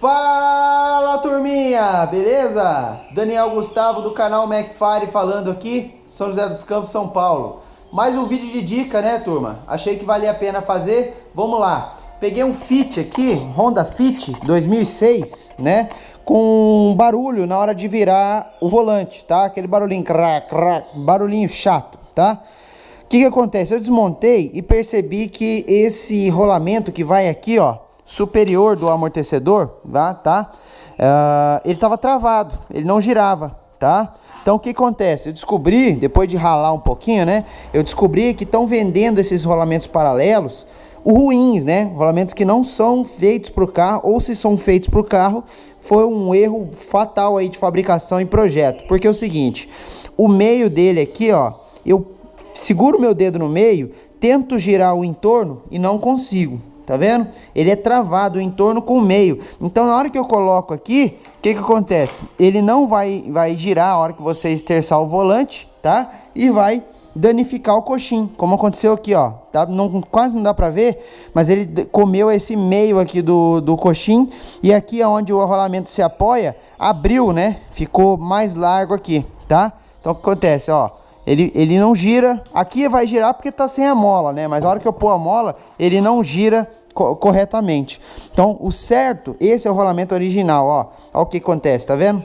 Fala, turminha, beleza? Daniel Gustavo do canal McFarlane falando aqui, São José dos Campos, São Paulo. Mais um vídeo de dica, né, turma? Achei que valia a pena fazer. Vamos lá. Peguei um Fit aqui, Honda Fit 2006, né? Com barulho na hora de virar o volante, tá? Aquele barulhinho, crac, crac, barulhinho chato, tá? O que acontece? Eu desmontei e percebi que esse rolamento que vai aqui, ó, superior do amortecedor, tá? Ele estava travado, ele não girava, tá? Então o que acontece? Eu descobri, depois de ralar um pouquinho, né? Eu descobri que estão vendendo esses rolamentos paralelos, ruins, né? Rolamentos que não são feitos para o carro, ou se são feitos para o carro, foi um erro fatal aí de fabricação e projeto. Porque é o seguinte, o meio dele aqui, ó, eu seguro meu dedo no meio, tento girar o entorno e não consigo. Tá vendo? Ele é travado o entorno com o meio. Então na hora que eu coloco aqui, o que acontece? Ele não vai girar a hora que você esterçar o volante, tá? E vai danificar o coxim, como aconteceu aqui, ó. Tá? Quase não dá pra ver, mas ele comeu esse meio aqui do coxim. E aqui onde o rolamento se apoia, abriu, né? Ficou mais largo aqui, tá? Então o que acontece, ó? Ele não gira, aqui vai girar porque tá sem a mola, né? Mas a hora que eu pôr a mola, ele não gira corretamente. Então, o certo, esse é o rolamento original, ó. Ó o que acontece, tá vendo?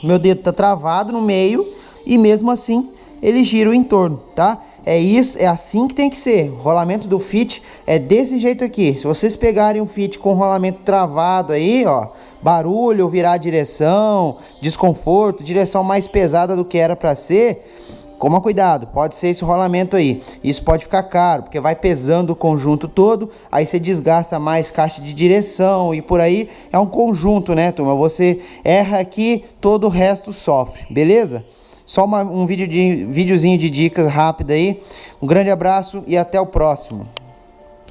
Meu dedo tá travado no meio e mesmo assim ele gira o entorno, tá? É isso, é assim que tem que ser. O rolamento do Fit é desse jeito aqui. Se vocês pegarem um Fit com rolamento travado aí, ó, barulho, virar a direção, desconforto, direção mais pesada do que era para ser, toma cuidado, pode ser esse rolamento aí. Isso pode ficar caro, porque vai pesando o conjunto todo, aí você desgasta mais caixa de direção e por aí. É um conjunto, né, turma? Você erra aqui, todo o resto sofre, beleza? Só um videozinho de dicas rápida aí. Um grande abraço e até o próximo.